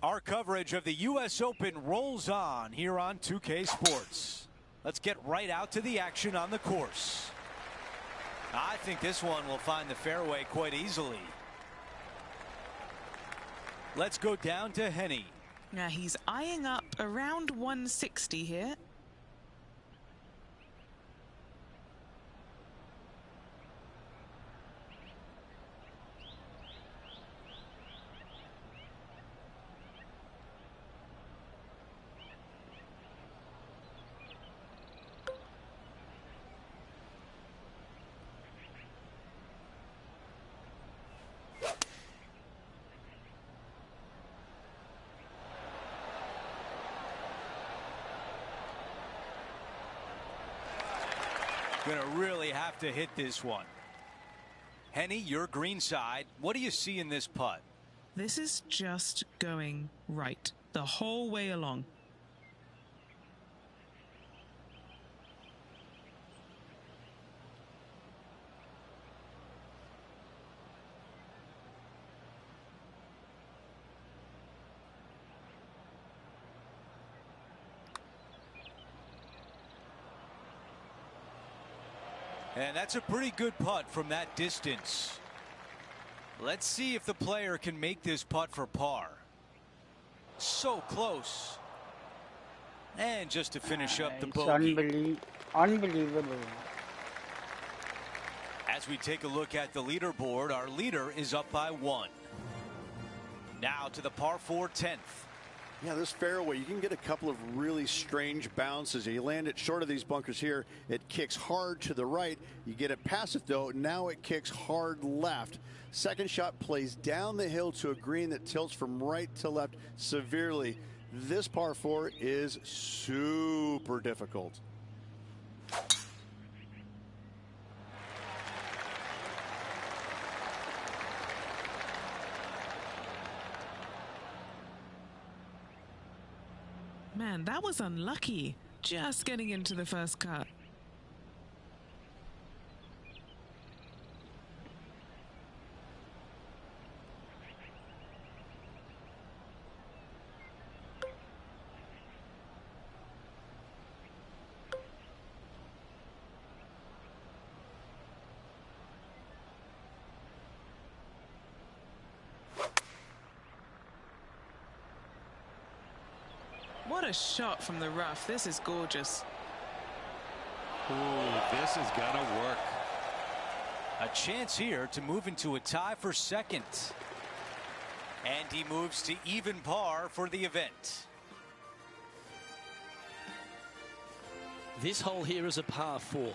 Our coverage of the U.S. Open rolls on here on 2K Sports. Let's get right out to the action on the course. I think this one will find the fairway quite easily. Let's go down to Henny. Now he's eyeing up around 160 here. Gonna really have to hit this one. Henny, your green side. What do you see in this putt? This is just going right the whole way along. And that's a pretty good putt from that distance. Let's see if the player can make this putt for par. So close. And just to finish up the bogey. Unbelievable. As we take a look at the leaderboard, our leader is up by 1. Now to the par 4 10th. Yeah, this fairway, you can get a couple of really strange bounces. You land it short of these bunkers here. It kicks hard to the right. You get it past it, though. Now it kicks hard left. Second shot plays down the hill to a green that tilts from right to left severely. This par 4 is super difficult. Man, that was unlucky. Just getting into the first cut. What a shot from the rough. This is gorgeous. Ooh, this is gonna work. A chance here to move into a tie for second. And he moves to even par for the event. This hole here is a par 4.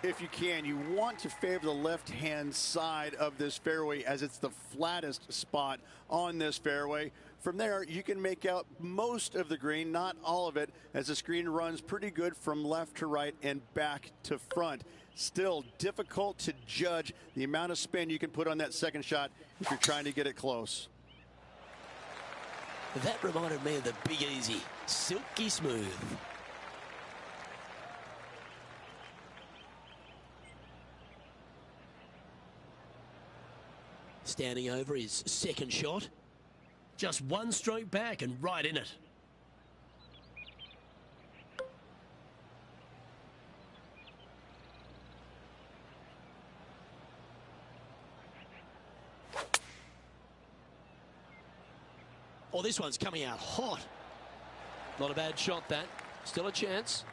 If you can, you want to favor the left-hand side of this fairway as it's the flattest spot on this fairway. From there, you can make out most of the green, not all of it, as the screen runs pretty good from left to right and back to front. Still difficult to judge the amount of spin you can put on that second shot if you're trying to get it close. That reminded me of the Big Easy. Silky smooth. Standing over his second shot. Just one stroke back and right in it. Oh, this one's coming out hot. Not a bad shot, that. Still a chance.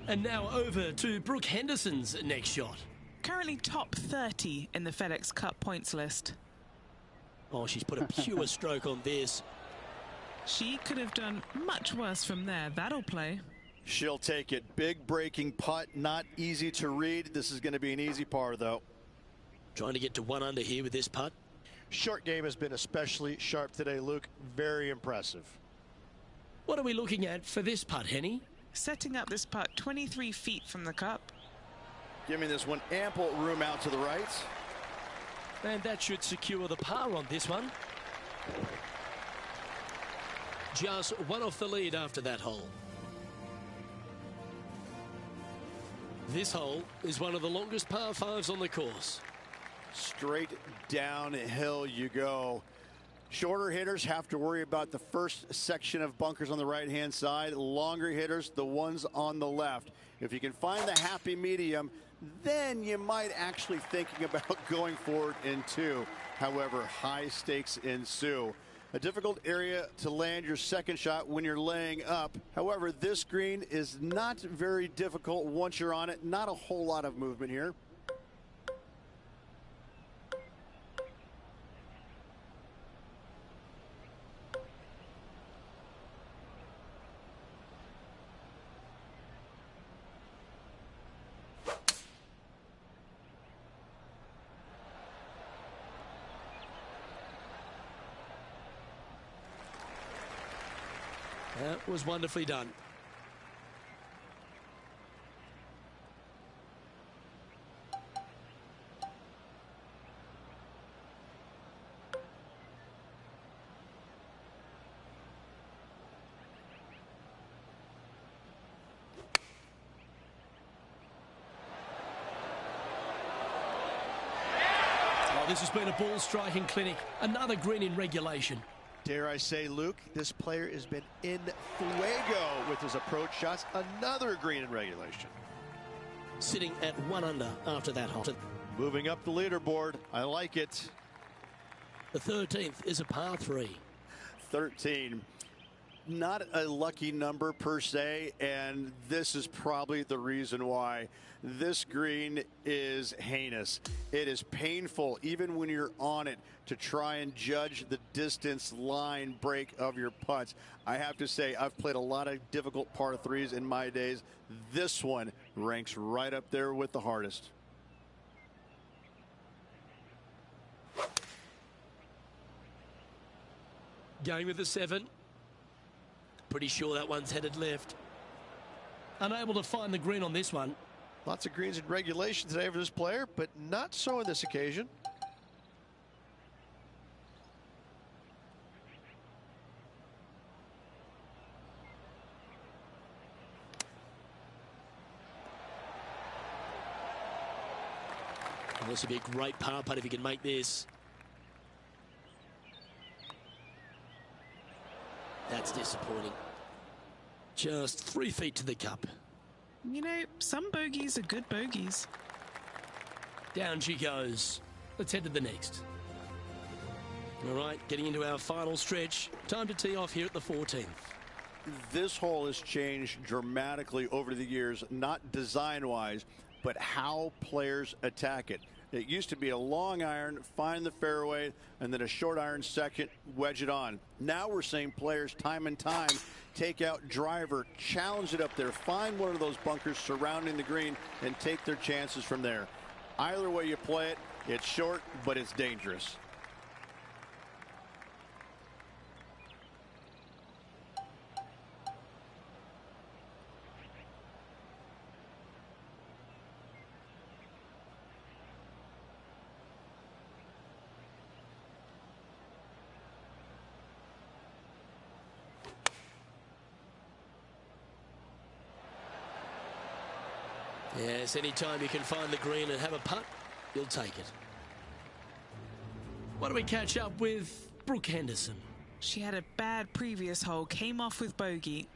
And now over to Brooke Henderson's next shot. Currently top 30 in the FedEx Cup points list. Oh, she's put a pure stroke on this. She could have done much worse from there. That'll play. She'll take it. Big breaking putt, not easy to read. This is going to be an easy par, though. Trying to get to 1 under here with this putt. Short game has been especially sharp today, Luke. Very impressive. What are we looking at for this putt, Henny? Setting up this putt 23 feet from the cup. Giving this one ample room out to the right. And that should secure the par on this one. Just one off the lead after that hole. This hole is one of the longest par 5s on the course. Straight downhill you go. Shorter hitters have to worry about the first section of bunkers on the right-hand side. Longer hitters, the ones on the left. If you can find the happy medium, then you might actually thinking about going forward in two. However, high stakes ensue. A difficult area to land your second shot when you're laying up. However, this green is not very difficult once you're on it. Not a whole lot of movement here. That was wonderfully done. Oh, this has been a ball striking clinic. Another green in regulation. Dare I say, Luke, this player has been in fuego with his approach shots. Another green in regulation. Sitting at 1 under after that hole. Moving up the leaderboard. I like it. The 13th is a par 3. 13. Not a lucky number per se, and this is probably the reason why. This green is heinous. It is painful, even when you're on it, to try and judge the distance line break of your putts. I have to say, I've played a lot of difficult par threes in my days. This one ranks right up there with the hardest. Going with the 7. Pretty sure that one's headed left. Unable to find the green on this one. Lots of greens in regulation today for this player, but not so on this occasion. Well, this would be a great par putt if he can make this. That's disappointing. Just 3 feet to the cup. You know, some bogeys are good bogeys. Down she goes. Let's head to the next. All right, getting into our final stretch. Time to tee off here at the 14th. This hole has changed dramatically over the years, not design-wise, but how players attack it. It used to be a long iron, find the fairway, and then a short iron second, wedge it on. Now we're seeing players time and time take out driver, challenge it up there, find one of those bunkers surrounding the green, and take their chances from there. Either way you play it, it's short, but it's dangerous. Yes, anytime you can find the green and have a putt, you'll take it. What do we catch up with Brooke Henderson? She had a bad previous hole, came off with bogey.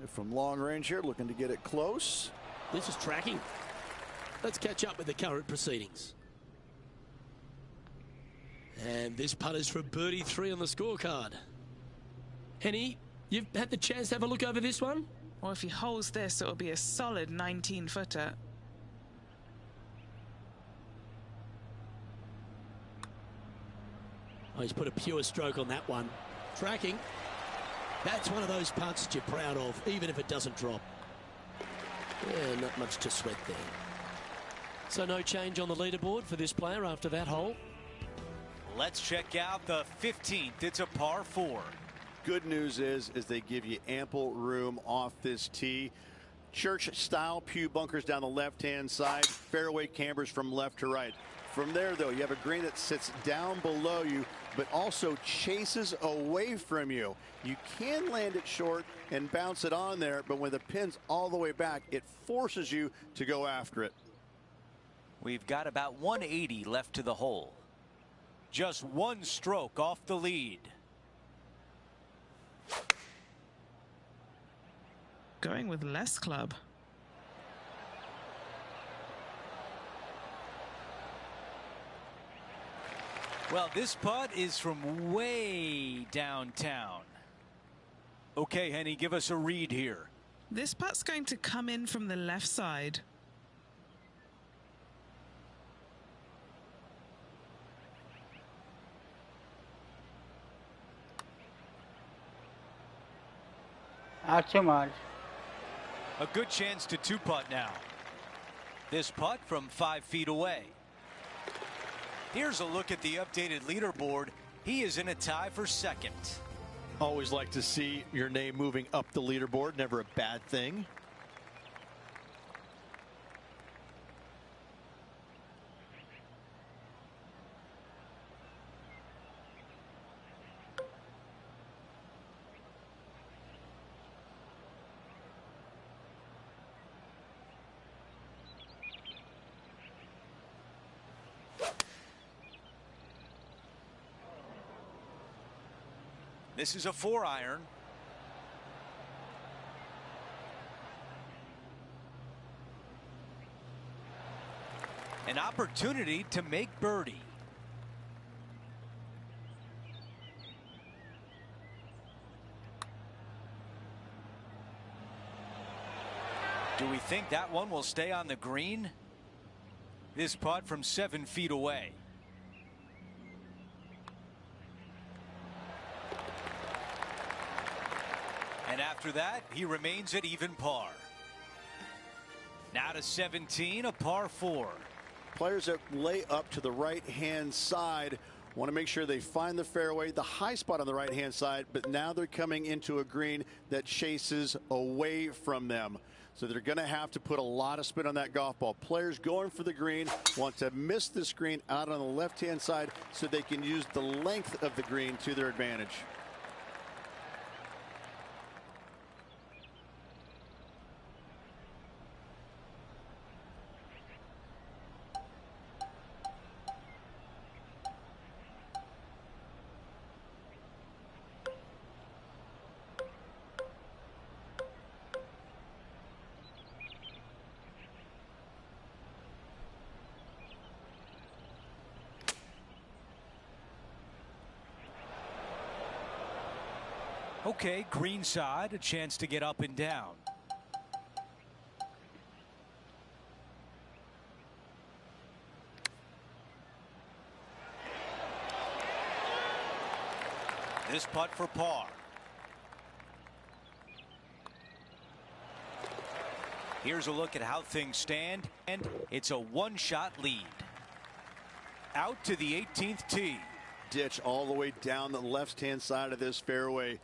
From long range here, looking to get it close. This is tracking. Let's catch up with the current proceedings. And this putt is for birdie 3 on the scorecard. Henny, you've had the chance to have a look over this one? Well, if he holds this, it'll be a solid 19-footer. Oh, he's put a pure stroke on that one. Tracking. That's one of those putts that you're proud of, even if it doesn't drop. Yeah, not much to sweat there. So no change on the leaderboard for this player after that hole. Let's check out the 15th. It's a par 4. Good news is they give you ample room off this tee. Church-style pew bunkers down the left-hand side, fairway cambers from left to right. From there, though, you have a green that sits down below you, but also chases away from you. You can land it short and bounce it on there, but when the pin's all the way back, it forces you to go after it. We've got about 180 left to the hole. Just one stroke off the lead. Going with less club. Well, this putt is from way downtown. Okay, Henny, give us a read here. This putt's going to come in from the left side. Not too much. A good chance to two-putt now. This putt from 5 feet away. Here's a look at the updated leaderboard. He is in a tie for second. Always like to see your name moving up the leaderboard. Never a bad thing. This is a 4-iron. An opportunity to make birdie. Do we think that one will stay on the green? This putt from 7 feet away. And after that, he remains at even par. Now to 17, a par 4. Players that lay up to the right-hand side want to make sure they find the fairway, the high spot on the right-hand side, but now they're coming into a green that chases away from them. So they're going to have to put a lot of spin on that golf ball. Players going for the green want to miss the screen out on the left-hand side so they can use the length of the green to their advantage. Okay, green side, a chance to get up and down. This putt for par. Here's a look at how things stand, and it's a one-shot lead. Out to the 18th tee. Ditch all the way down the left-hand side of this fairway.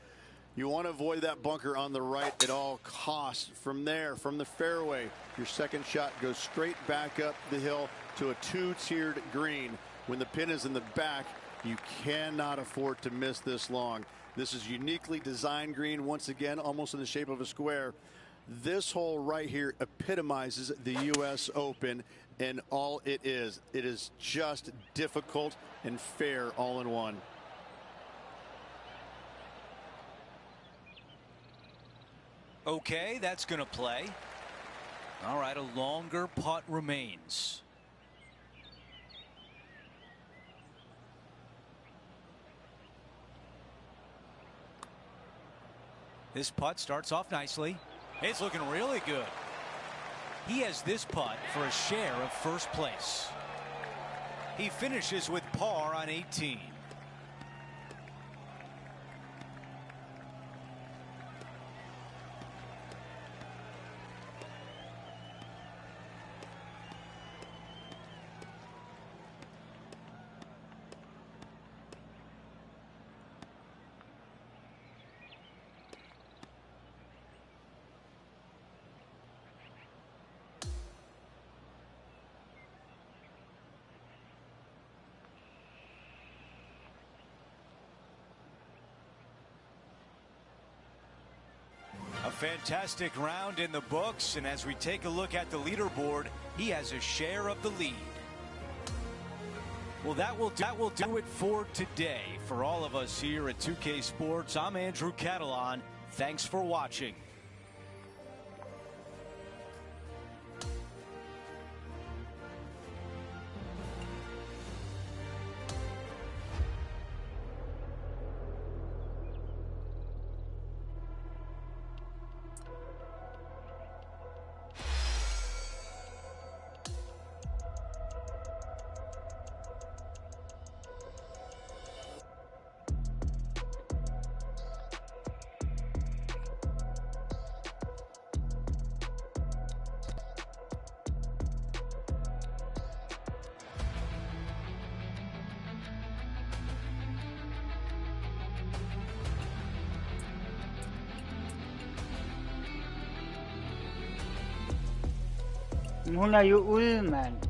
You want to avoid that bunker on the right at all costs. From there, from the fairway, your second shot goes straight back up the hill to a two-tiered green. When the pin is in the back, you cannot afford to miss this long. This is uniquely designed green, once again, almost in the shape of a square. This hole right here epitomizes the U.S. Open and all it is. It is just difficult and fair all in one. Okay, that's going to play. All right, a longer putt remains. This putt starts off nicely. It's looking really good. He has this putt for a share of first place. He finishes with par on 18. A fantastic round in the books, and as we take a look at the leaderboard, he has a share of the lead. Well, that will do it for today. For all of us here at 2K Sports, I'm Andrew Catalan. Thanks for watching. Hun er jo ude, mand.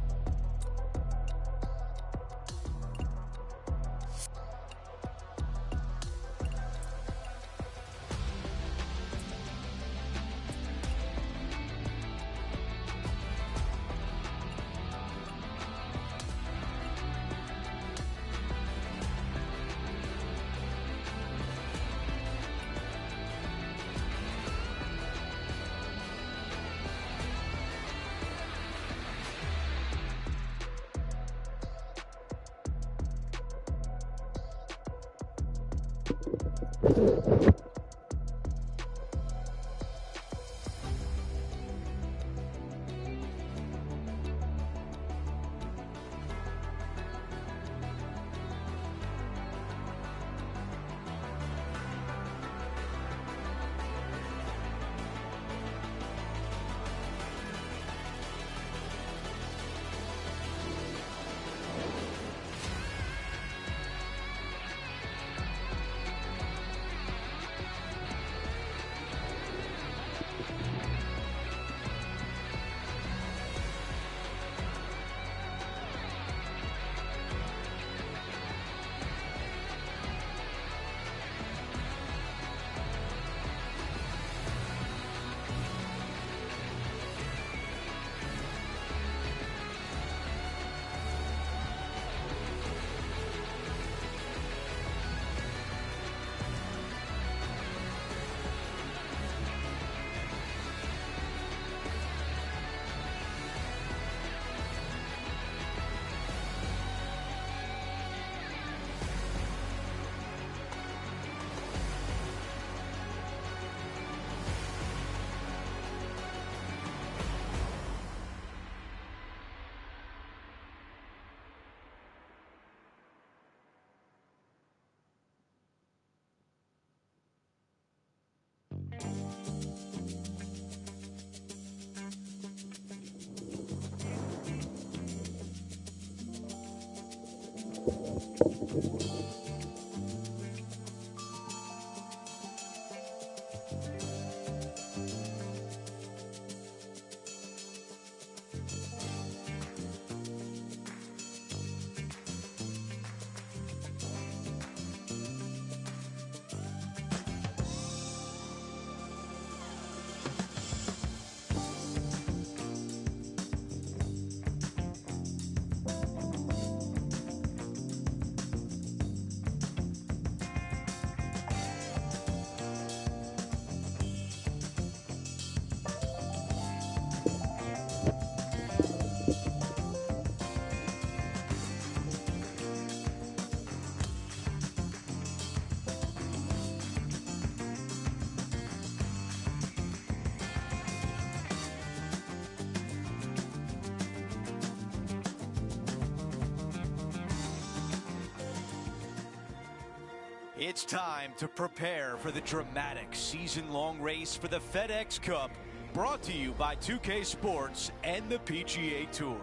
It's time to prepare for the dramatic season-long race for the FedEx Cup, brought to you by 2K Sports and the PGA Tour.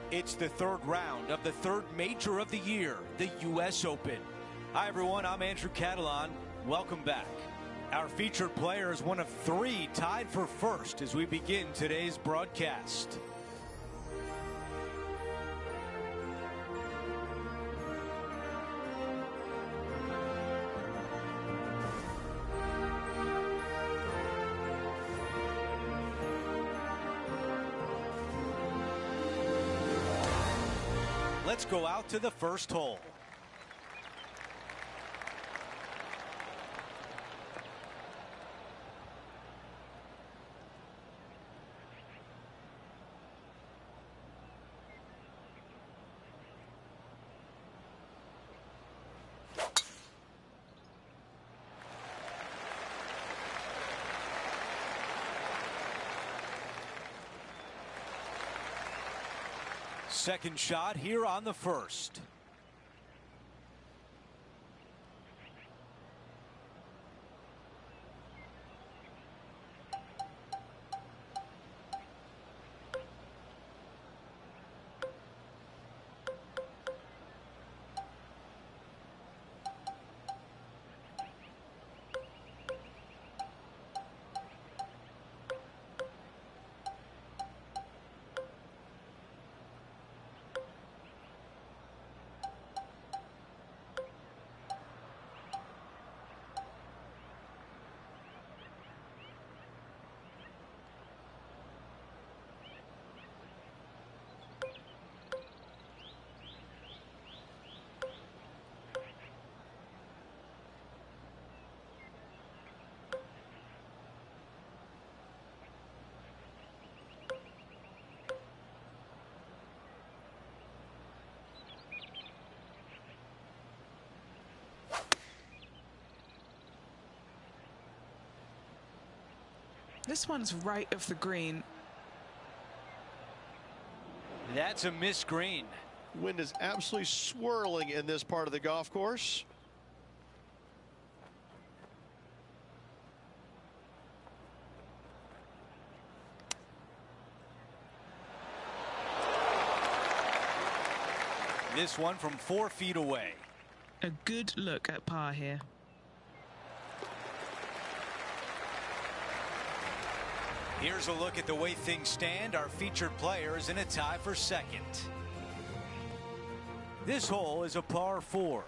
It's the third round of the third major of the year, the U.S. Open. Hi, everyone. I'm Andrew Catalan. Welcome back. Our featured player is one of three tied for first as we begin today's broadcast. Let's go out to the first hole. Second shot here on the first. This one's right of the green. That's a missed green. Wind is absolutely swirling in this part of the golf course. This one from 4 feet away. A good look at par here. Here's a look at the way things stand. Our featured player is in a tie for second. This hole is a par 4.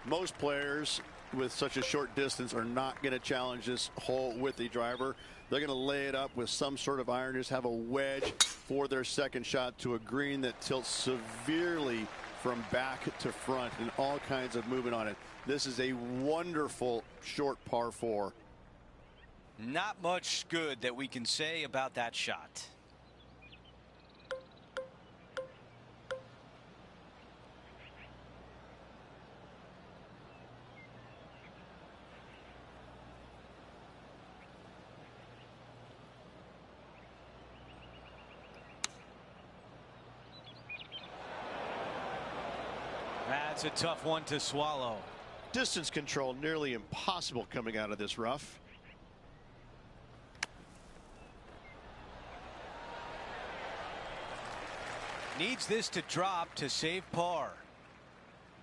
Most players with such a short distance are not going to challenge this hole with the driver. They're going to lay it up with some sort of iron, just have a wedge for their second shot to a green that tilts severely from back to front and all kinds of movement on it. This is a wonderful short par 4. Not much good that we can say about that shot. That's a tough one to swallow. Distance control nearly impossible coming out of this rough. Needs this to drop to save par.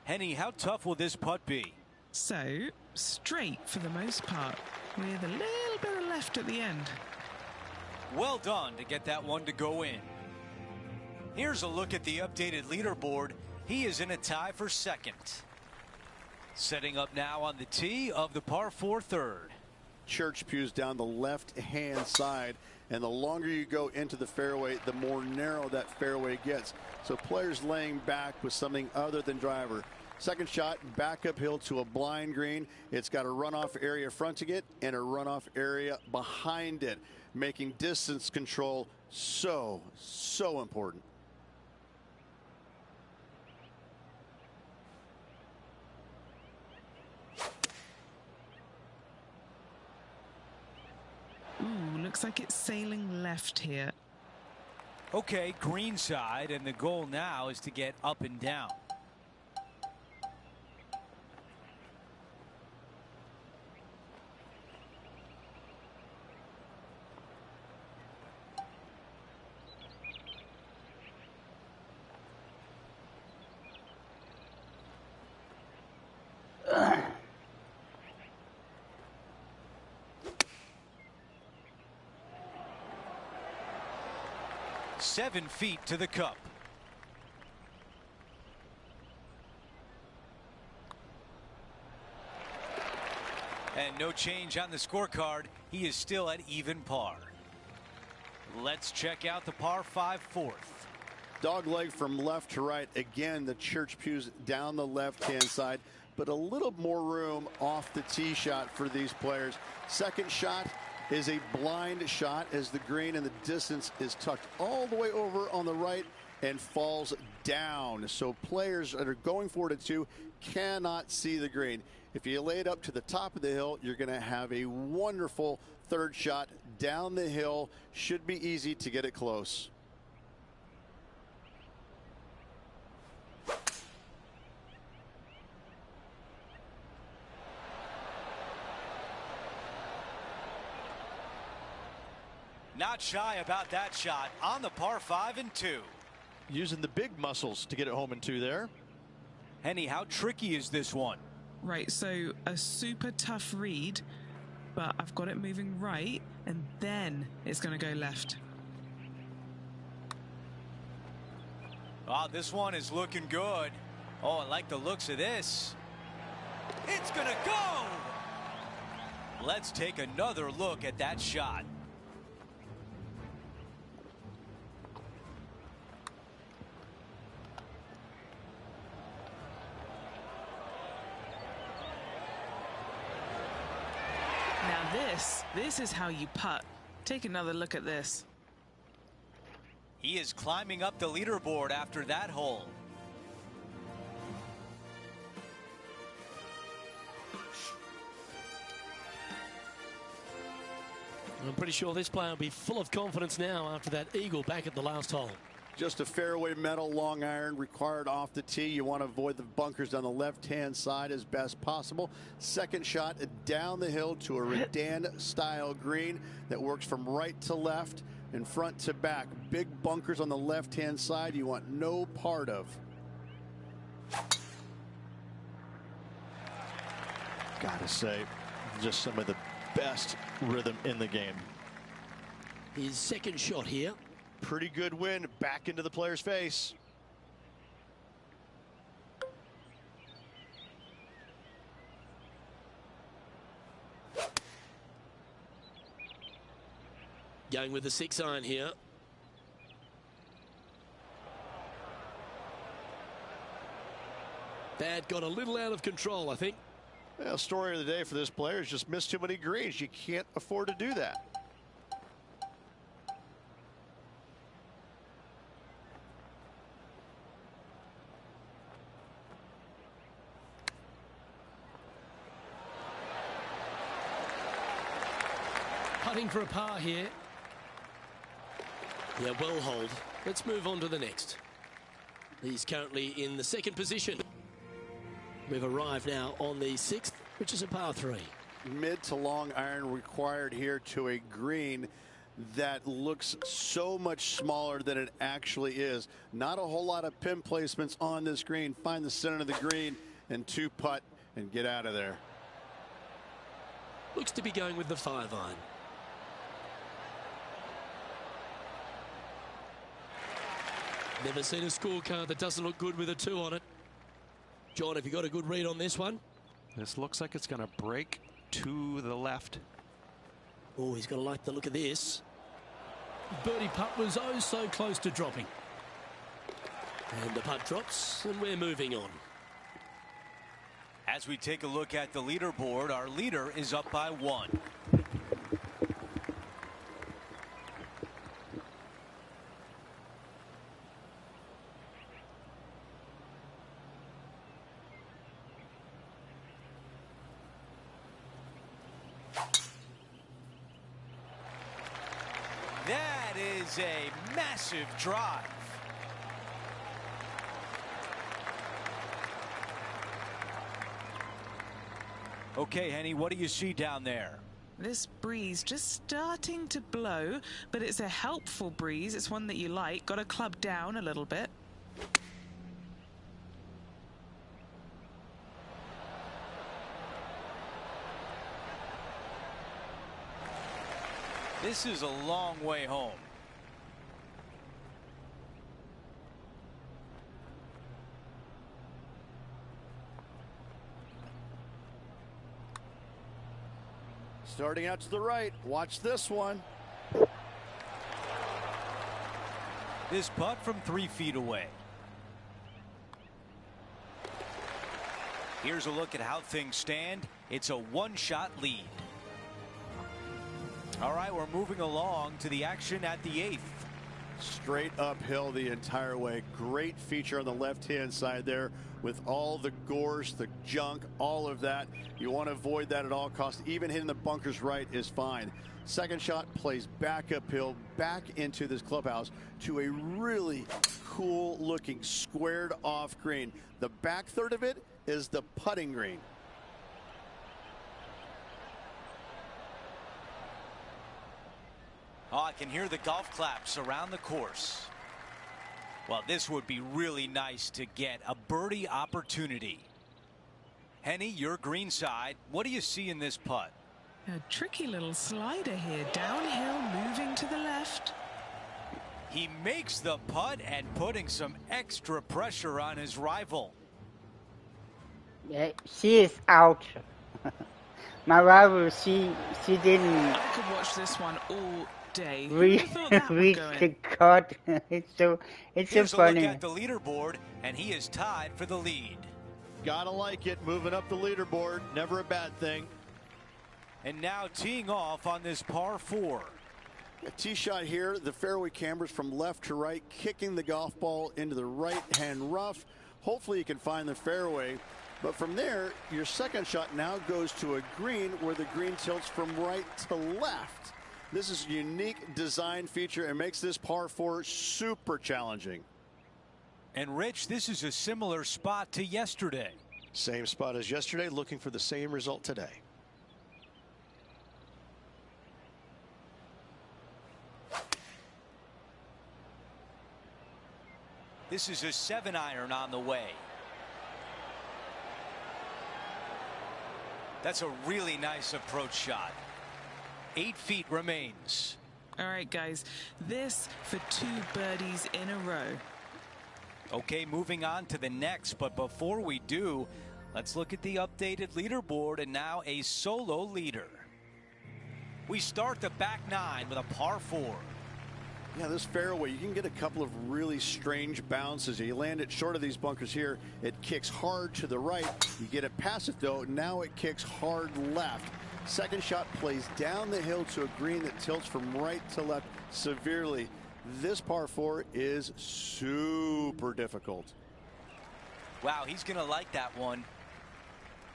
Henny, how tough will this putt be? So, straight for the most part, with a little bit of left at the end. Well done to get that one to go in. Here's a look at the updated leaderboard. He is in a tie for second. Setting up now on the tee of the par 4 third. Church pews down the left-hand side, and the longer you go into the fairway, the more narrow that fairway gets. So players laying back with something other than driver. Second shot, back uphill to a blind green. It's got a runoff area fronting it and a runoff area behind it, making distance control so important. Ooh, looks like it's sailing left here. Okay, green side, and the goal now is to get up and down. Seven feet to the cup. And no change on the scorecard. He is still at even par. Let's check out the par 5 fourth. Dog leg from left to right. Again, the church pews down the left-hand side, but a little more room off the tee shot for these players. Second shot is a blind shot as the green and the distance is tucked all the way over on the right and falls down. So players that are going for it at 2 cannot see the green. If you lay it up to the top of the hill, you're going to have a wonderful third shot down the hill. Should be easy to get it close. Not shy about that shot on the par 5 and 2. Using the big muscles to get it home in 2 there. Henny, how tricky is this one? Right, so a super tough read, but I've got it moving right, and then it's going to go left. Oh, this one is looking good. Oh, I like the looks of this. It's going to go! Let's take another look at that shot. Now this is how you putt. Take another look at this. He is climbing up the leaderboard after that hole. I'm pretty sure this player will be full of confidence now after that eagle back at the last hole. Just a fairway metal long iron required off the tee. You want to avoid the bunkers on the left-hand side as best possible. Second shot down the hill to a Redan-style green that works from right to left and front to back. Big bunkers on the left-hand side you want no part of. Gotta say, just some of the best rhythm in the game. His second shot here. Pretty good win back into the player's face. Going with the 6-iron here. That got a little out of control, I think. Well, story of the day for this player is just missed too many greens. You can't afford to do that. Putting for a par here. Yeah, well hold. Let's move on to the next. He's currently in the second position. We've arrived now on the 6th, which is a par 3. Mid to long iron required here to a green that looks so much smaller than it actually is. Not a whole lot of pin placements on this green. Find the center of the green and 2 putt and get out of there. Looks to be going with the 5-iron. Never seen a scorecard that doesn't look good with a 2 on it. John, have you got a good read on this one? This looks like it's going to break to the left. Oh, he's going to like the look of this. Birdie putt was oh so close to dropping. And the putt drops, and we're moving on. As we take a look at the leaderboard, our leader is up by 1. That is a massive drive. Okay, Henny, what do you see down there? This breeze just starting to blow, but it's a helpful breeze. It's one that you like. Got to club down a little bit. This is a long way home. Starting out to the right. Watch this one. This putt from 3 feet away. Here's a look at how things stand. It's a one-shot lead. All right, we're moving along to the action at the 8th. Straight uphill the entire way. Great feature on the left-hand side there with all the gorse, the junk, all of that. You want to avoid that at all costs. Even hitting the bunkers right is fine. Second shot plays back uphill, back into this clubhouse to a really cool looking squared off green. The back third of it is the putting green. Oh, I can hear the golf claps around the course. Well, this would be really nice to get a birdie opportunity. Henny, your green side. What do you see in this putt? A tricky little slider here. Downhill, moving to the left. He makes the putt and putting some extra pressure on his rival. Yeah, she is out. My rival, she didn't I could watch this one all day. reach the cut. It's so Here's funny. a look at the leaderboard, and he is tied for the lead. Gotta like it. Moving up the leaderboard. Never a bad thing. And now teeing off on this par 4. A tee shot here. The fairway cambers from left to right, kicking the golf ball into the right-hand rough. Hopefully you can find the fairway. But from there, your second shot now goes to a green where the green tilts from right to left. This is a unique design feature and makes this par 4 super challenging. And Rich, this is a similar spot to yesterday. Same spot as yesterday, looking for the same result today. This is a 7-iron on the way. That's a really nice approach shot. 8 feet remains. All right, guys, this for 2 birdies in a row. Okay, moving on to the next, but before we do, let's look at the updated leaderboard and now a solo leader. We start the back 9 with a par 4. Yeah, this fairway, you can get a couple of really strange bounces. You land it short of these bunkers here. It kicks hard to the right. You get it past it, though. Now it kicks hard left. Second shot plays down the hill to a green that tilts from right to left severely. This par 4 is super difficult. Wow, he's going to like that one.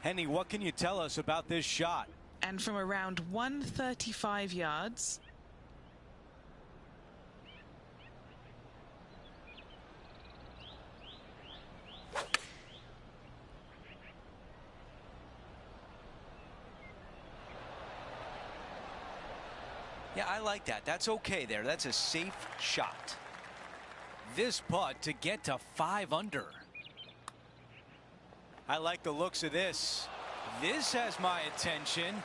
Henny, what can you tell us about this shot? And from around 135 yards. Yeah, I like that. That's okay there. That's a safe shot. This putt to get to 5 under. I like the looks of this. This has my attention.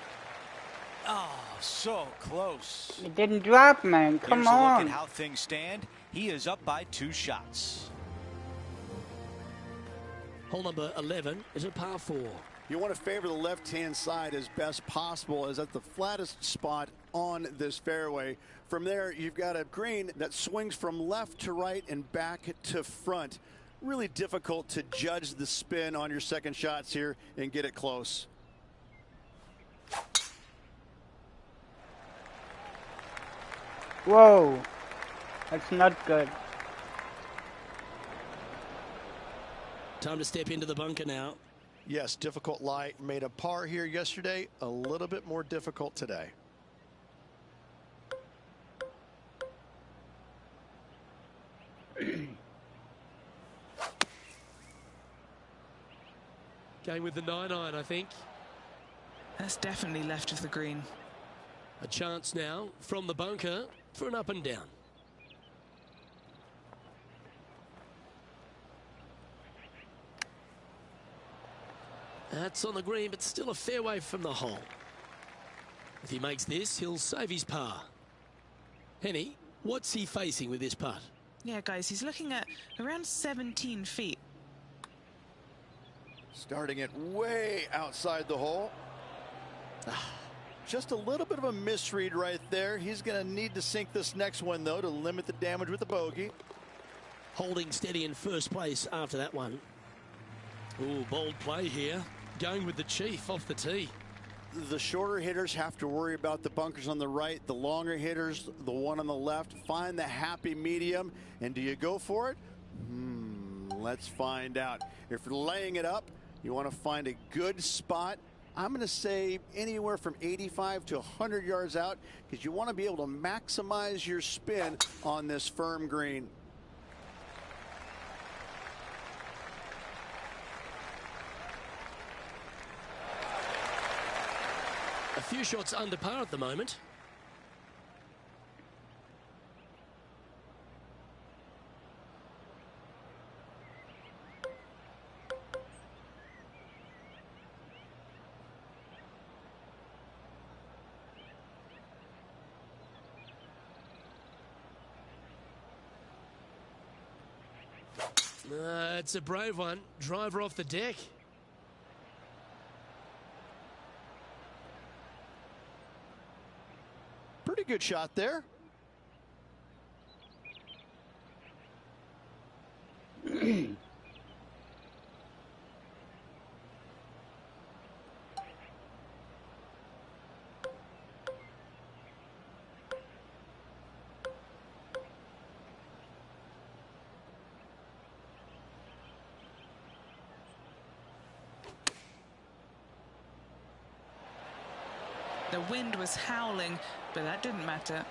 Oh, so close. It didn't drop, man. Come Here's a look on. at how things stand. He is up by 2 shots. Hole number 11 is a par 4. You want to favor the left-hand side as best possible, as that's the flattest spot on this fairway. From there, you've got a green that swings from left to right and back to front. Really difficult to judge the spin on your second shots here and get it close. Whoa, that's not good. Time to step into the bunker now. Yes, difficult lie. Made a par here yesterday. A little bit more difficult today. Going with the 9-iron, I think. That's definitely left of the green. A chance now from the bunker for an up and down. That's on the green, but still a fair way from the hole. If he makes this, he'll save his par. Henny, what's he facing with this putt? Yeah, guys, he's looking at around 17 feet. Starting it way outside the hole. Just a little bit of a misread right there. He's going to need to sink this next one, though, to limit the damage with the bogey. holding steady in first place after that one. Ooh, bold play here. Going with the chief off the tee. The shorter hitters have to worry about the bunkers on the right. The longer hitters, the one on the left, find the happy medium. And do you go for it? Let's find out. If you're laying it up, you want to find a good spot. I'm going to say anywhere from 85 to 100 yards out, because you want to be able to maximize your spin on this firm green. A few shots under par at the moment. It's a brave one. Driver off the deck. Pretty good shot there. The wind was howling, but that didn't matter.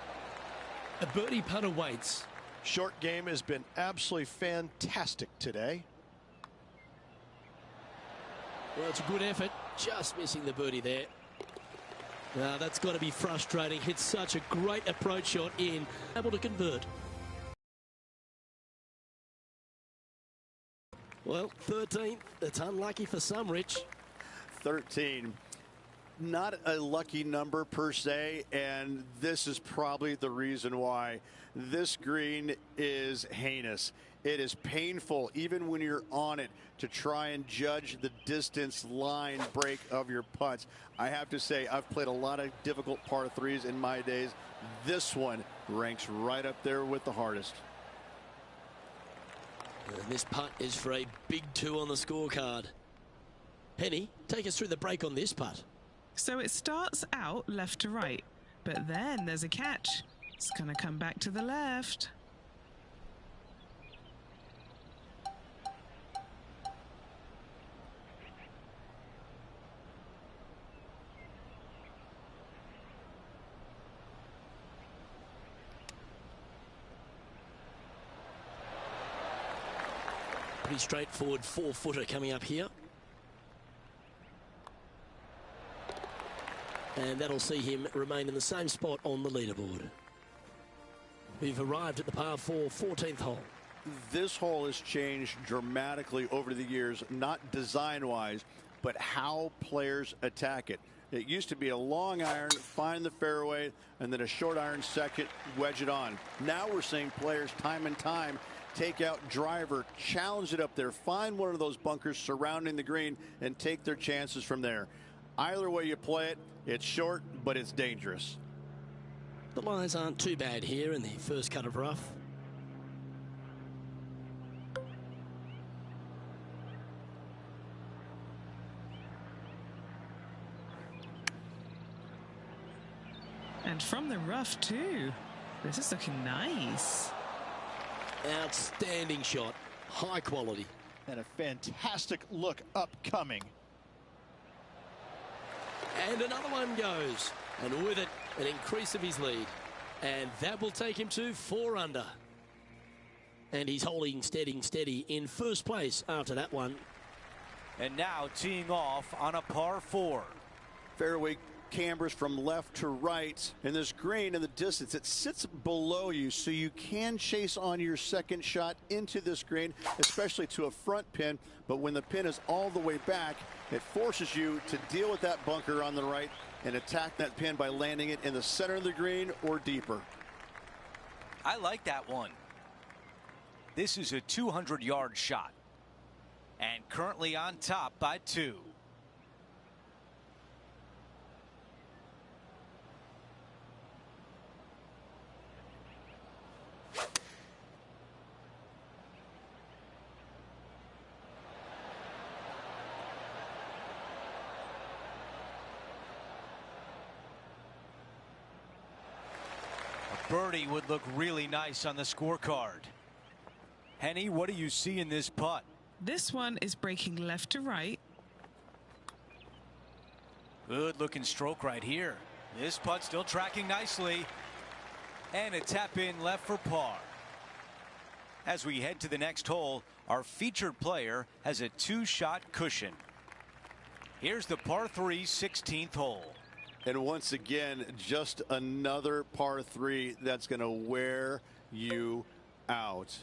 A birdie putt awaits. Short game has been absolutely fantastic today. Well, it's a good effort. Just missing the birdie there. Now, that's got to be frustrating. Hits such a great approach shot in. Able to convert. Well, 13th. It's unlucky for some, Rich. 13. Not a lucky number per se, and this is probably the reason why. This green is heinous. It is painful, even when you're on it, to try and judge the distance line break of your putts. I have to say, I've played a lot of difficult par threes in my days. This one ranks right up there with the hardest. And this putt is for a big 2 on the scorecard. Penny, take us through the break on this putt. So it starts out left to right, but then there's a catch. It's going to come back to the left. Pretty straightforward 4-footer coming up here. And that'll see him remain in the same spot on the leaderboard. We've arrived at the par 4 14th hole. This hole has changed dramatically over the years, not design-wise, but how players attack it. It used to be a long iron, find the fairway, and then a short iron second, wedge it on. Now we're seeing players time and time take out driver, challenge it up there, find one of those bunkers surrounding the green, and take their chances from there. Either way you play it, it's short, but it's dangerous. The lines aren't too bad here in the first cut of rough. And from the rough too. This is looking nice. Outstanding shot. High quality. And a fantastic look upcoming. And another one goes. And with it, an increase of his lead. And that will take him to 4 under. And he's holding steady in first place after that one. And now teeing off on a par 4. Fairway cambers from left to right, and this green in the distance, it sits below you, so you can chase on your second shot into this green, especially to a front pin. But when the pin is all the way back, it forces you to deal with that bunker on the right and attack that pin by landing it in the center of the green or deeper. I like that one. This is a 200-yard shot, and currently on top by 2. birdie would look really nice on the scorecard. Henny, what do you see in this putt? This one is breaking left to right. Good looking stroke right here. This putt still tracking nicely. And a tap in left for par. As we head to the next hole, our featured player has a 2-shot cushion. Here's the par 3 16th hole. And once again, just another par 3 that's going to wear you out.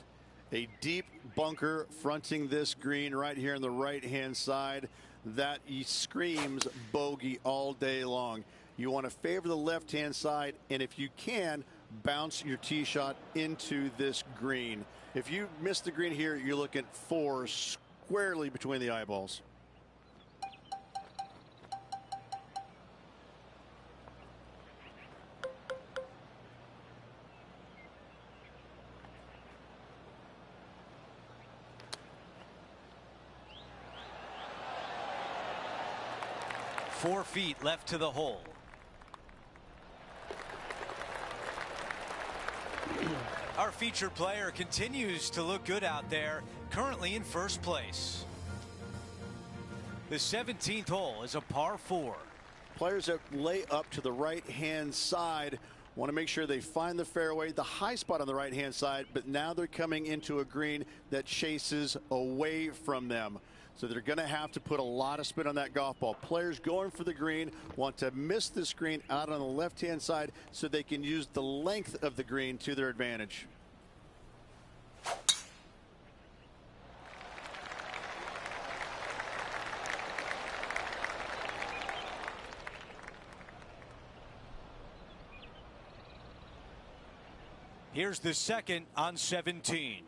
A deep bunker fronting this green right here on the right-hand side that screams bogey all day long. You want to favor the left-hand side, and if you can, bounce your tee shot into this green. If you miss the green here, you're looking 4 squarely between the eyeballs. Four feet left to the hole. Our featured player continues to look good out there, currently in first place. The 17th hole is a par 4. Players that lay up to the right-hand side want to make sure they find the fairway, the high spot on the right-hand side, but now they're coming into a green that chases away from them. So they're going to have to put a lot of spin on that golf ball. Players going for the green want to miss the green out on the left-hand side so they can use the length of the green to their advantage. Here's the second on 17.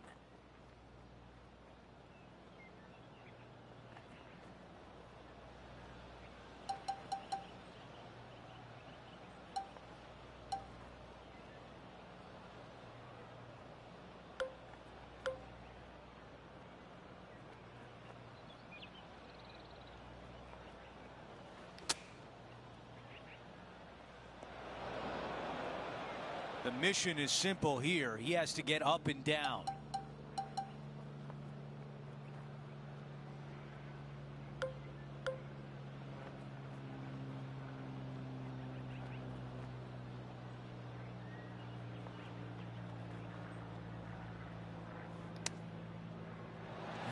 The mission is simple here. He has to get up and down.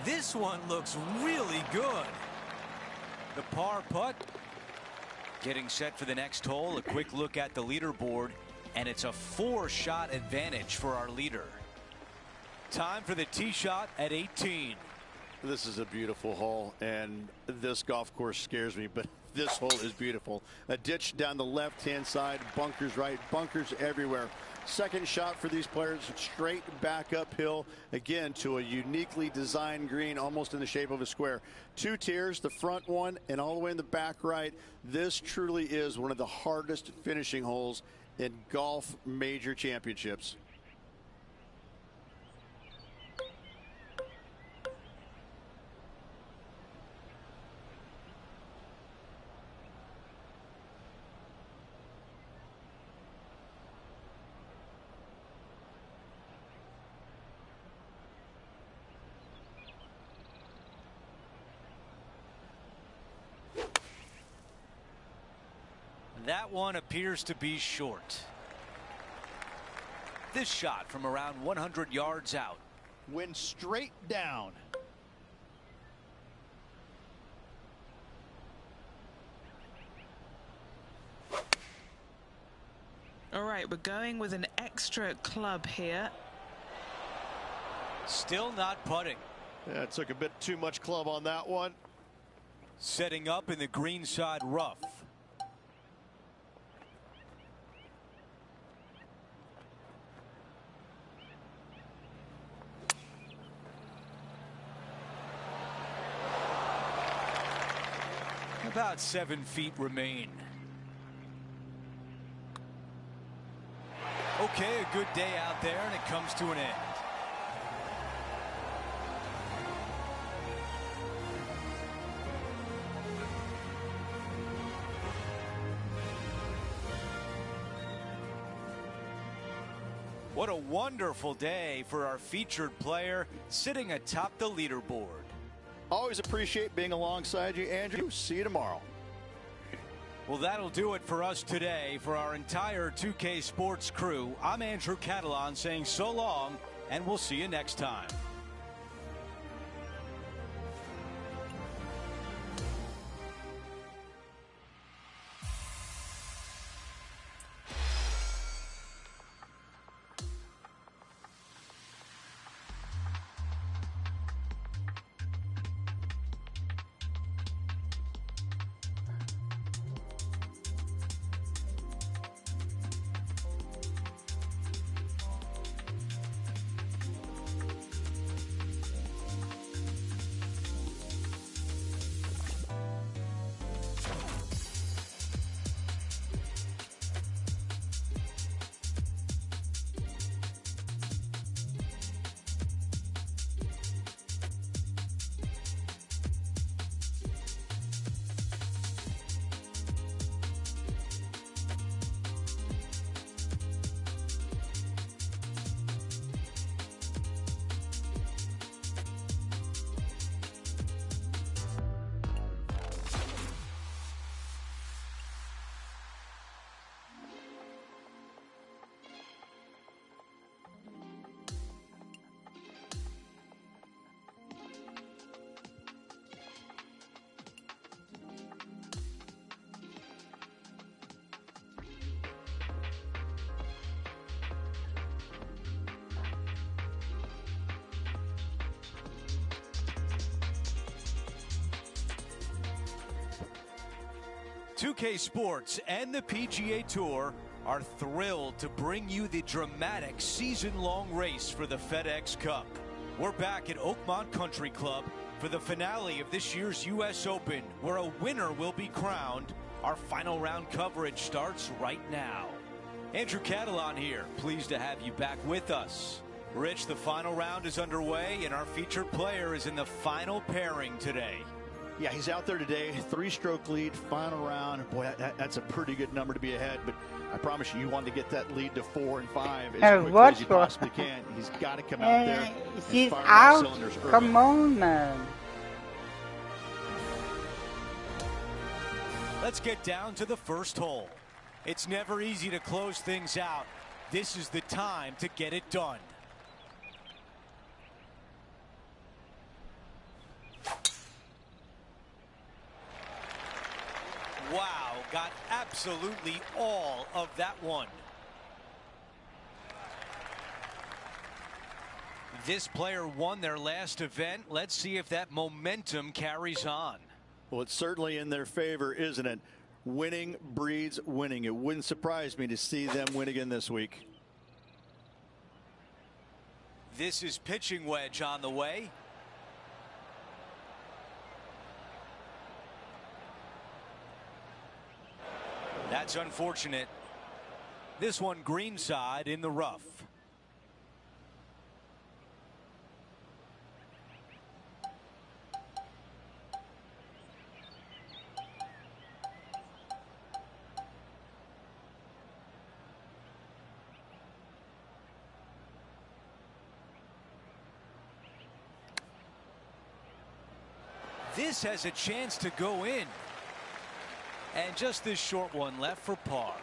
This one looks really good. The par putt. Getting set for the next hole. A quick look at the leaderboard. And it's a 4-shot advantage for our leader. Time for the tee shot at 18. This is a beautiful hole, and this golf course scares me, but this hole is beautiful. A ditch down the left-hand side, bunkers right, bunkers everywhere. Second shot for these players, straight back uphill, again to a uniquely designed green, almost in the shape of a square. 2 tiers, the front one and all the way in the back right. This truly is one of the hardest finishing holes in golf major championships. That one appears to be short. This shot from around 100 yards out. Went straight down. All right, we're going with an extra club here. Still not putting. Yeah, it took a bit too much club on that one. Setting up in the greenside rough. About 7 feet remain. Okay, a good day out there, and it comes to an end. What a wonderful day for our featured player sitting atop the leaderboard. Always appreciate being alongside you, Andrew. See you tomorrow. Well, that'll do it for us today. For our entire 2K Sports crew, I'm Andrew Catalan saying so long, and we'll see you next time. .2K Sports and the PGA Tour are thrilled to bring you the dramatic season-long race for the FedEx Cup. We're back at Oakmont Country Club for the finale of this year's U.S. Open, where a winner will be crowned. Our final round coverage starts right now. Andrew Catalan here, pleased to have you back with us. Rich, the final round is underway, and our featured player is in the final pairing today. Yeah, he's out there today, 3-stroke lead, final round. Boy, that's a pretty good number to be ahead, but I promise you, you want to get that lead to 4 and 5 as quickly as you possibly can. He's got to come out there and He's fire out. those cylinders early. Come on, man. Let's get down to the first hole. It's never easy to close things out. This is the time to get it done. Wow, got absolutely all of that one. This player won their last event. Let's see if that momentum carries on. Well, it's certainly in their favor, isn't it? Winning breeds winning. It wouldn't surprise me to see them win again this week. This is pitching wedge on the way. That's unfortunate. This one greenside in the rough. This has a chance to go in. And just this short one left for par.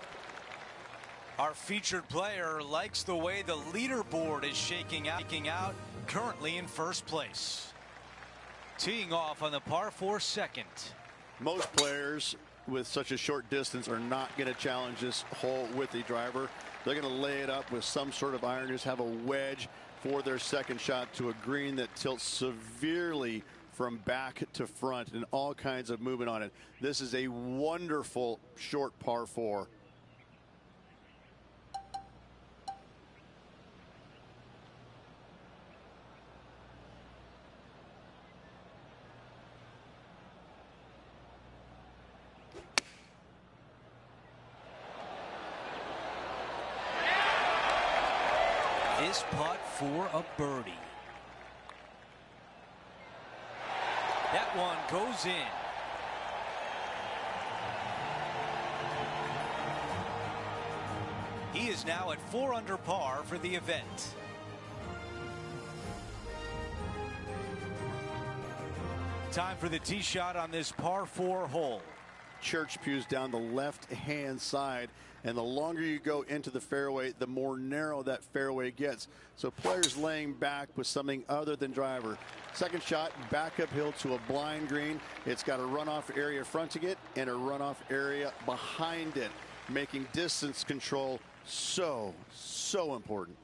Our featured player likes the way the leaderboard is shaking out, currently in first place. Teeing off on the par 4 second. Most players with such a short distance are not going to challenge this hole with the driver. They're going to lay it up with some sort of iron, just have a wedge for their second shot to a green that tilts severely from back to front and all kinds of movement on it. This is a wonderful short par 4. This putt for a birdie. That one goes in. He is now at 4 under par for the event. Time for the tee shot on this par 4 hole. Church pews down the left-hand side, and the longer you go into the fairway, the more narrow that fairway gets. So players laying back with something other than driver. Second shot, back uphill to a blind green. It's got a runoff area fronting it and a runoff area behind it, making distance control so important.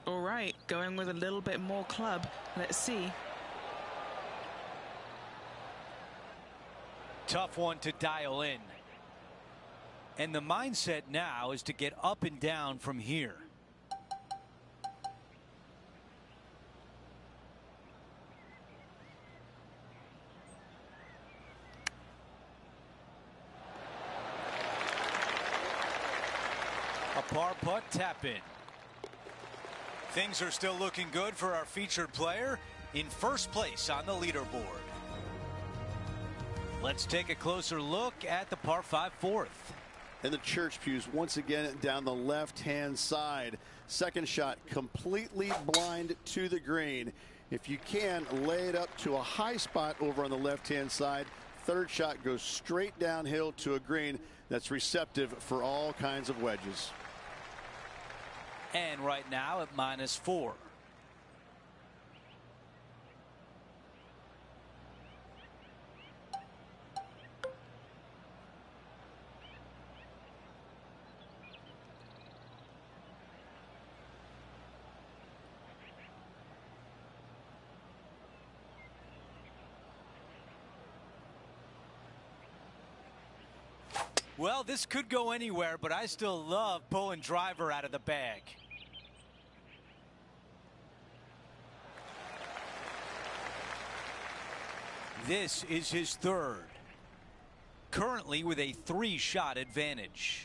All right, going with a little bit more club. Let's see. Tough one to dial in. And the mindset now is to get up and down from here. A par putt tap in. Things are still looking good for our featured player in first place on the leaderboard. Let's take a closer look at the par 5 fourth. And the church pews once again down the left-hand side. Second shot completely blind to the green. If you can, lay it up to a high spot over on the left-hand side. Third shot goes straight downhill to a green that's receptive for all kinds of wedges. And right now at -4. Well, this could go anywhere, but I still love pulling driver out of the bag. This is his third, currently with a 3-shot advantage.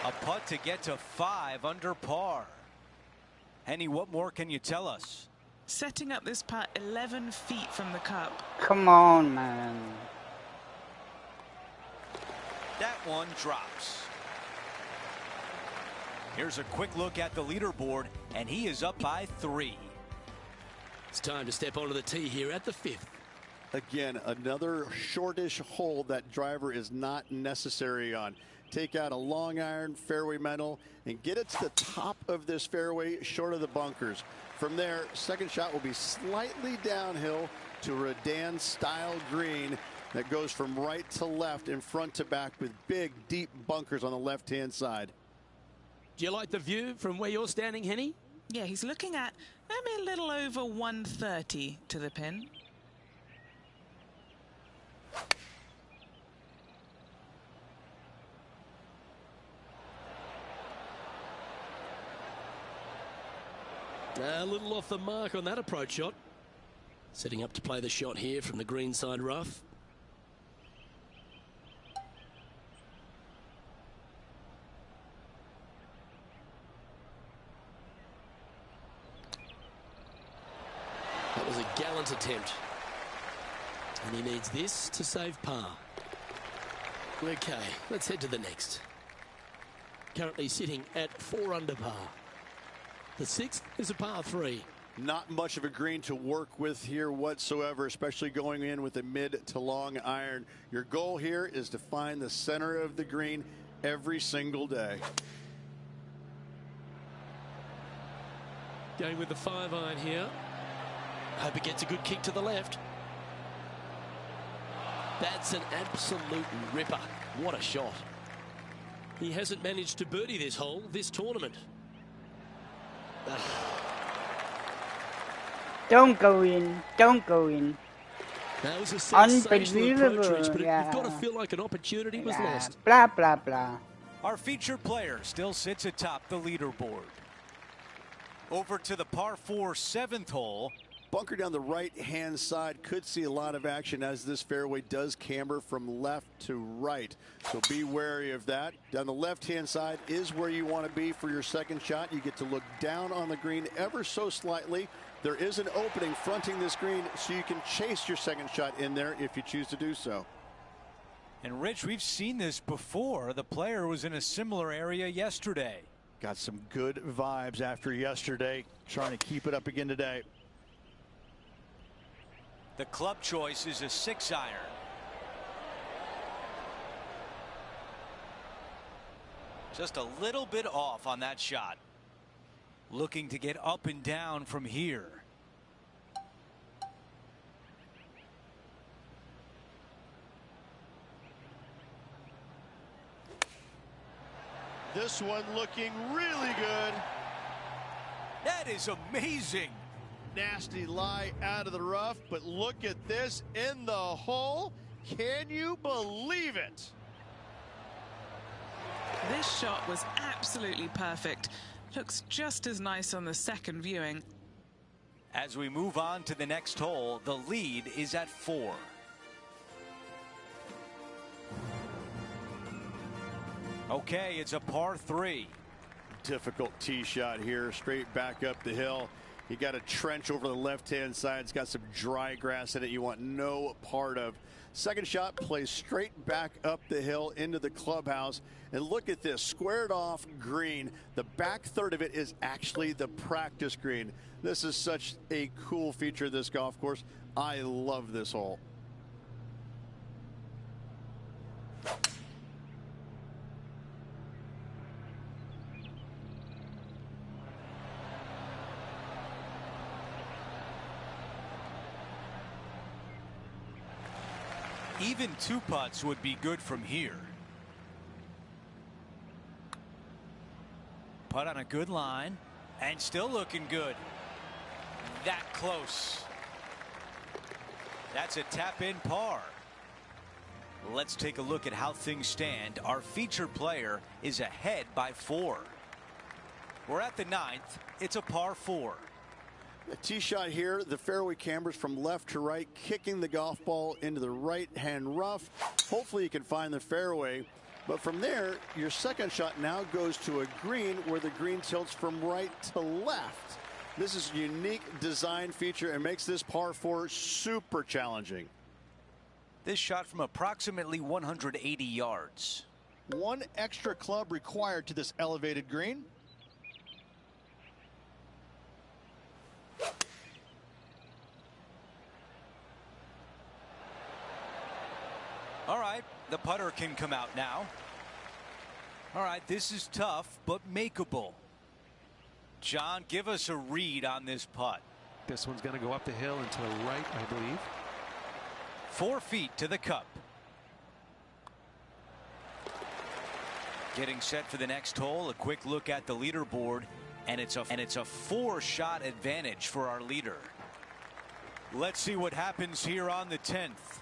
A putt to get to 5 under par. Henny, what more can you tell us? Setting up this putt 11 feet from the cup. Come on, man. That one drops. Here's a quick look at the leaderboard, and he is up by 3. It's time to step onto the tee here at the 5th. Again, another shortish hole that driver is not necessary on. Take out a long iron, fairway metal, and get it to the top of this fairway short of the bunkers. From there, second shot will be slightly downhill to a Redan style green that goes from right to left and front to back with big, deep bunkers on the left-hand side. Do you like the view from where you're standing, Henny? Yeah, he's looking at maybe a little over 130 to the pin. A little off the mark on that approach shot. Setting up to play the shot here from the greenside rough. That was a gallant attempt. And he needs this to save par. Okay, let's head to the next. Currently sitting at 4 under par. The 6th is a par 3. Not much of a green to work with here whatsoever, especially going in with a mid to long iron. Your goal here is to find the center of the green every single day. Going with the 5-iron here. Hope it gets a good kick to the left. That's an absolute ripper. What a shot. He hasn't managed to birdie this hole this tournament. Don't go in. Don't go in. That was a sensational approach, Unbelievable, Rich, but yeah. you've got to feel like an opportunity was lost. Blah, blah, blah. Our featured player still sits atop the leaderboard. Over to the par 4 7th hole. Bunker down the right-hand side could see a lot of action as this fairway does camber from left to right. So be wary of that. Down the left-hand side is where you want to be for your second shot. You get to look down on the green ever so slightly. There is an opening fronting this green, so you can chase your second shot in there if you choose to do so. And Rich, we've seen this before. The player was in a similar area yesterday. Got some good vibes after yesterday. Trying to keep it up again today. The club choice is a 6-iron. Just a little bit off on that shot. Looking to get up and down from here. This one looking really good. That is amazing. Nasty lie out of the rough, but look at this in the hole. Can you believe it? This shot was absolutely perfect. Looks just as nice on the second viewing. As we move on to the next hole, the lead is at 4. Okay, it's a par 3. Difficult tee shot here, straight back up the hill. You got a trench over the left-hand side. It's got some dry grass in it you want no part of. Second shot plays straight back up the hill into the clubhouse. And look at this, squared off green. The back third of it is actually the practice green. This is such a cool feature of this golf course. I love this hole. Even 2 putts would be good from here. Putt on a good line and still looking good. That close. That's a tap-in par. Let's take a look at how things stand. Our featured player is ahead by 4. We're at the 9th. It's a par 4. A tee shot here, the fairway cambers from left to right, kicking the golf ball into the right-hand rough. Hopefully you can find the fairway. But from there, your second shot now goes to a green where the green tilts from right to left. This is a unique design feature and makes this par 4 super challenging. This shot from approximately 180 yards. One extra club required to this elevated green. All right, the putter can come out now. All right, this is tough, but makeable. John, give us a read on this putt. This one's going to go up the hill and to the right, I believe. 4 feet to the cup. Getting set for the next hole. A quick look at the leaderboard, and it's a 4-shot advantage for our leader. Let's see what happens here on the 10th.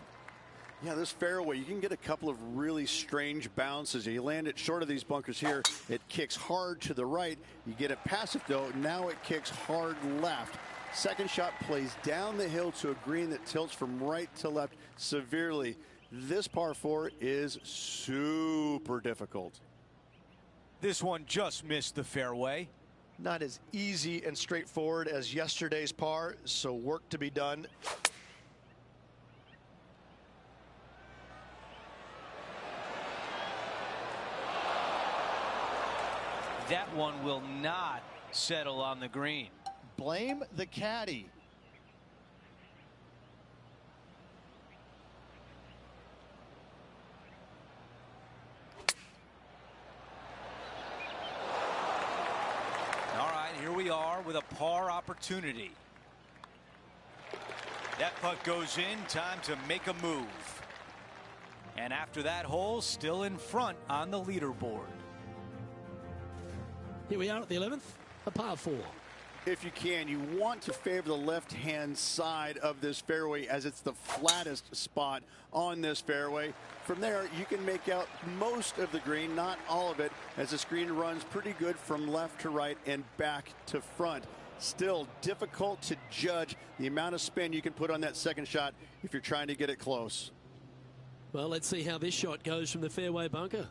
Yeah, this fairway, you can get a couple of really strange bounces. You land it short of these bunkers here. It kicks hard to the right. You get it past it, though. Now it kicks hard left. Second shot plays down the hill to a green that tilts from right to left severely. This par 4 is super difficult. This one just missed the fairway. Not as easy and straightforward as yesterday's par, so work to be done. That one will not settle on the green. Blame the caddy. All right, here we are with a par opportunity. That putt goes in, time to make a move. And after that hole, still in front on the leaderboard. Here we are at the 11th, a par 4. If you can, you want to favor the left-hand side of this fairway as it's the flattest spot on this fairway. From there, you can make out most of the green, not all of it, as the screen runs pretty good from left to right and back to front. Still difficult to judge the amount of spin you can put on that second shot if you're trying to get it close. Well, let's see how this shot goes from the fairway bunker.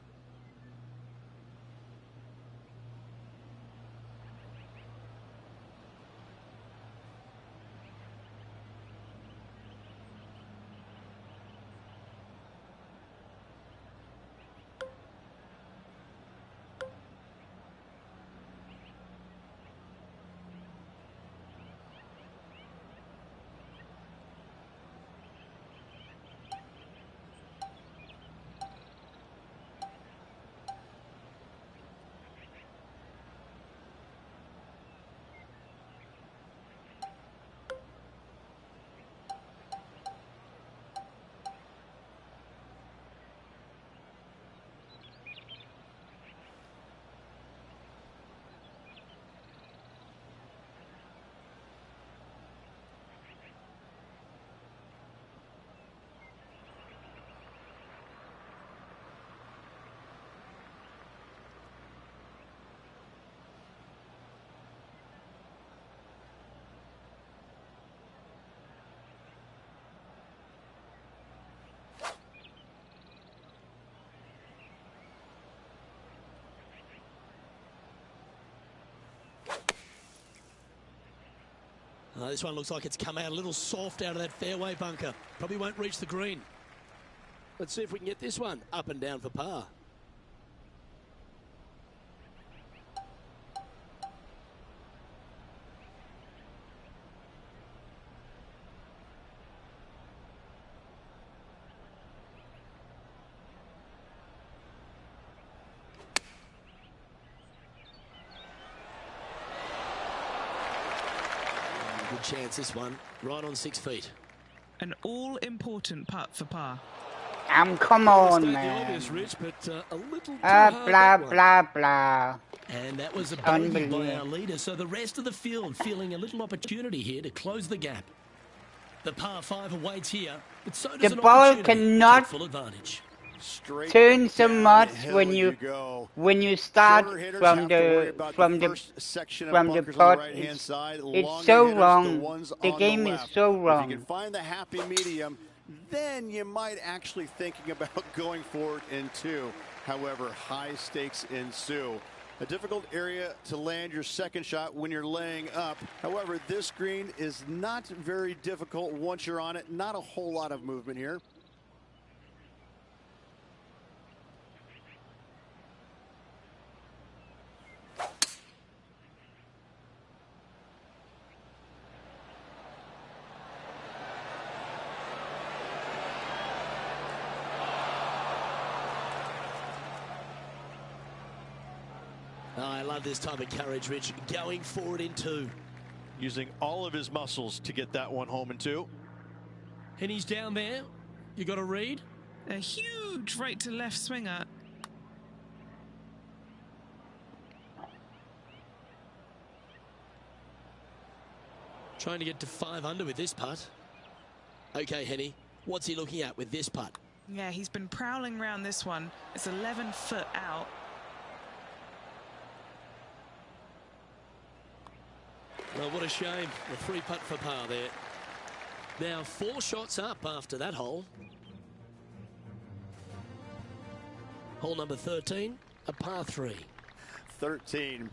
This one looks like it's come out a little soft out of that fairway bunker. Probably won't reach the green. Let's see if we can get this one up and down for par. Good chance, this one. Right on 6 feet. An all-important putt for par. Come on, man. The obvious, Rich, but a little too blah, blah, blah. And that was a bogey by our leader. So the rest of the field feeling a little opportunity here to close the gap. The par 5 awaits here, but so does the an ball opportunity cannot to take full advantage. Straight turn so much when you start from the putt. It's so wrong. The game is so wrong. If you can find the happy medium, then you might actually thinking about going forward in 2. However, high stakes ensue. A difficult area to land your second shot when you're laying up. However, this green is not very difficult once you're on it. Not a whole lot of movement here. Oh, I love this type of courage, Rich. Going forward in 2. Using all of his muscles to get that one home in 2. And he's down there. You got a read? A huge right to left swinger. Trying to get to 5 under with this putt. Okay, Henny, what's he looking at with this putt? Yeah, he's been prowling around this one. It's 11 foot out. Well, what a shame. A free putt for par there. Now 4 shots up after that hole. Hole number 13, a par 3. 13.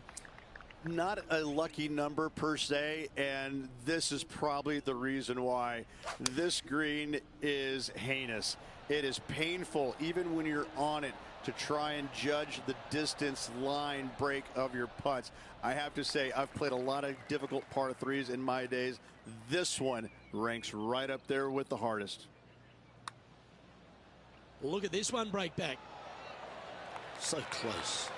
Not a lucky number per se, and this is probably the reason why. This green is heinous. It is painful, even when you're on it, to try and judge the distance line break of your putts. I have to say, I've played a lot of difficult par 3s in my days. This one ranks right up there with the hardest. Look at this one break back. So close.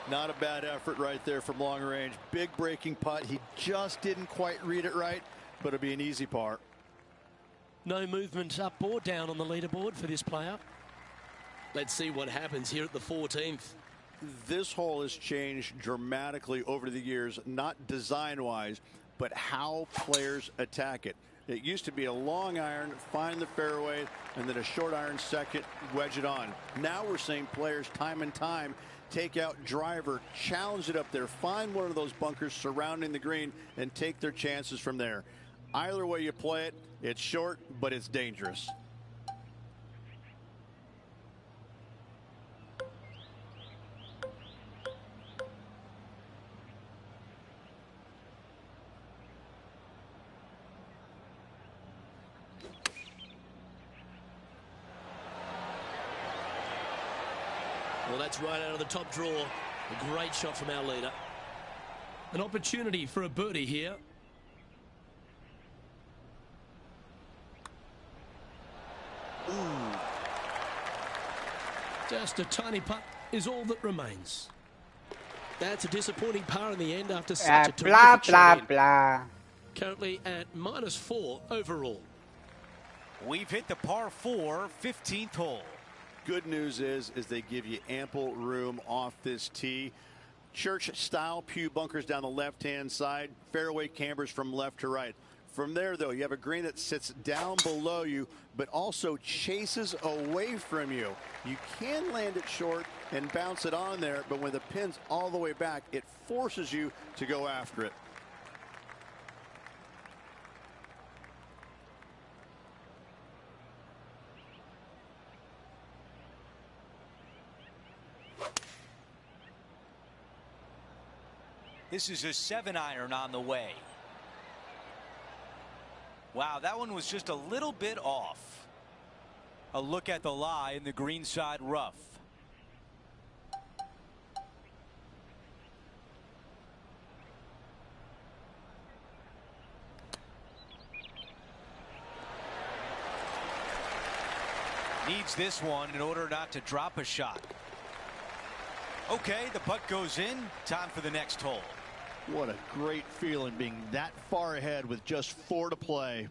Not a bad effort right there from long range. Big breaking putt. He just didn't quite read it right, but it'll be an easy par. No movement up or down on the leaderboard for this player. Let's see what happens here at the 14th. This hole has changed dramatically over the years, not design-wise, but how players attack it. It used to be a long iron, find the fairway, and then a short iron second, wedge it on. Now we're seeing players time and time take out driver, challenge it up there, find one of those bunkers surrounding the green, and take their chances from there. Either way you play it, it's short, but it's dangerous. Well, that's right out of the top draw. A great shot from our leader. An opportunity for a birdie here. Ooh. Just a tiny putt is all that remains. That's a disappointing par in the end after such a terrific shot. Currently at -4 overall. We've hit the par 4 15th hole. Good news is they give you ample room off this tee. Church-style pew bunkers down the left-hand side, fairway cambers from left to right. From there, though, you have a green that sits down below you, but also chases away from you. You can land it short and bounce it on there, but when the pin's all the way back, it forces you to go after it. This is a 7-iron on the way. Wow, that one was just a little bit off. A look at the lie in the greenside rough. Needs this one in order not to drop a shot. Okay, the putt goes in. Time for the next hole. What a great feeling being that far ahead with just 4 to play.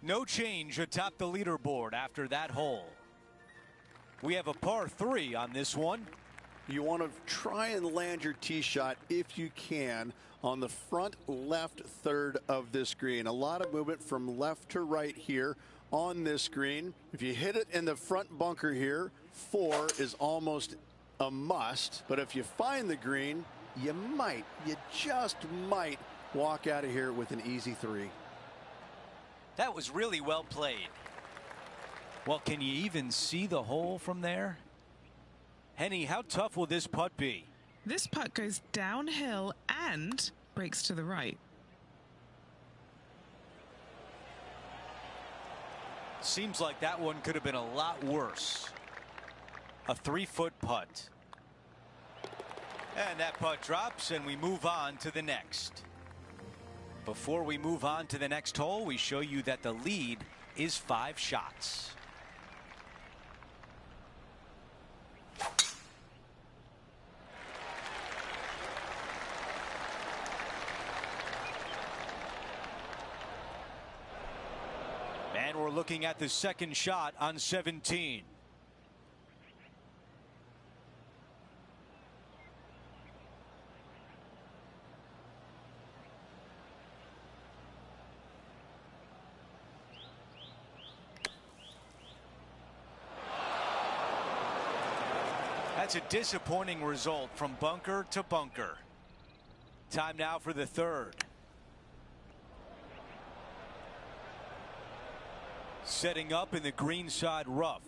No change atop the leaderboard after that hole. We have a par 3 on this one. You want to try and land your tee shot if you can on the front left third of this green. A lot of movement from left to right here on this green. If you hit it in the front bunker here, 4 is almost a must. But if you find the green, you just might walk out of here with an easy 3. That was really well played. Well, can you even see the hole from there? Henny, how tough will this putt be? This putt goes downhill and breaks to the right. Seems like that one could have been a lot worse. A 3-foot putt. And that putt drops, and we move on to the next. Before we move on to the next hole, we show you that the lead is 5 shots. And we're looking at the second shot on 17. That's a disappointing result from bunker to bunker. Time now for the third. Setting up in the greenside rough.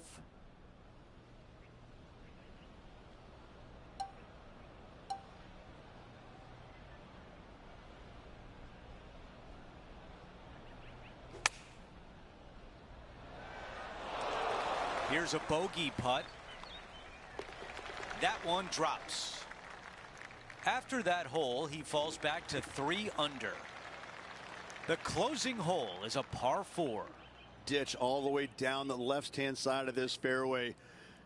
Here's a bogey putt. That one drops. After that hole, he falls back to 3 under. The closing hole is a par 4. Ditch all the way down the left-hand side of this fairway.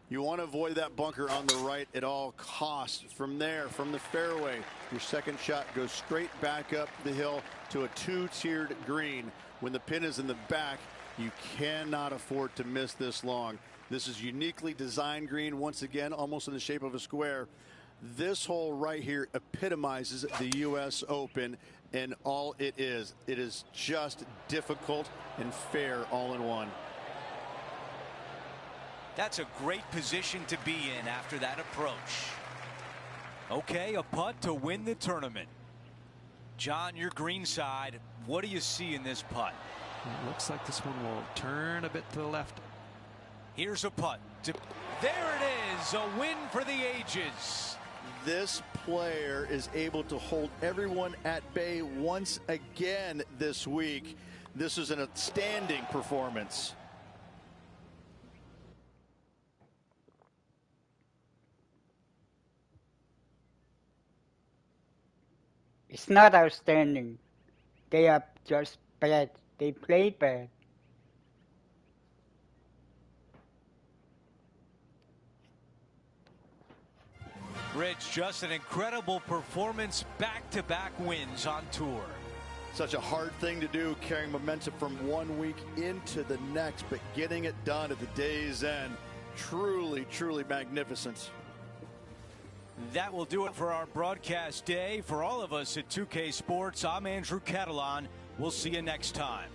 You want to avoid that bunker on the right at all costs. From there, from the fairway, your second shot goes straight back up the hill to a 2-tiered green. When the pin is in the back, you cannot afford to miss this long. This is uniquely designed green, once again, almost in the shape of a square. This hole right here epitomizes the U.S. Open and all it is. It is just difficult and fair all in one. That's a great position to be in after that approach. Okay, a putt to win the tournament. John, your green side, what do you see in this putt? It looks like this one will turn a bit to the left. Here's a putt. There it is, a win for the ages. This player is able to hold everyone at bay once again this week. This is an outstanding performance. It's not outstanding. They are just bad. They play bad. Rich, just an incredible performance, back-to-back wins on tour. Such a hard thing to do, carrying momentum from one week into the next, but getting it done at the day's end, truly, truly magnificent. That will do it for our broadcast day. For all of us at 2K Sports, I'm Andrew Catalan. We'll see you next time.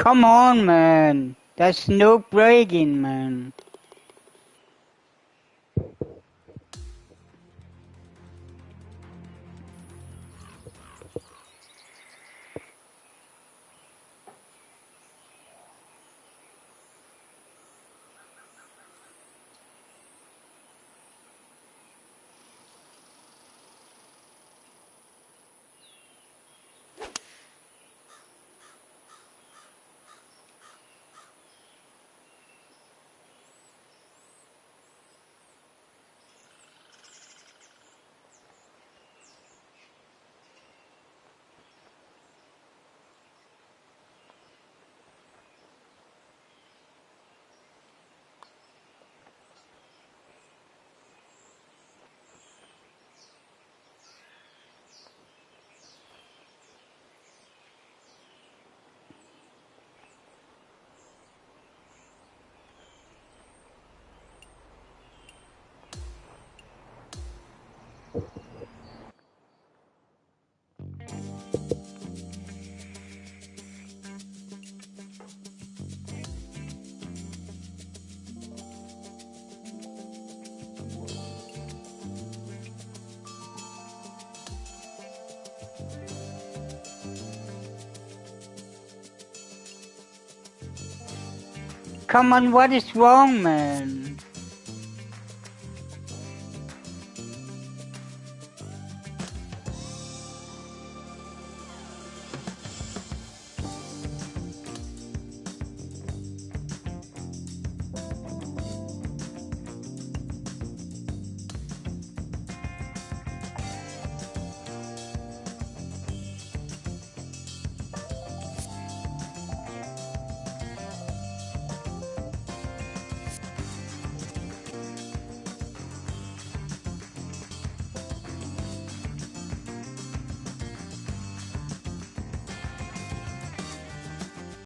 Come on, man. There's no breaking, man. Come on, what is wrong, man?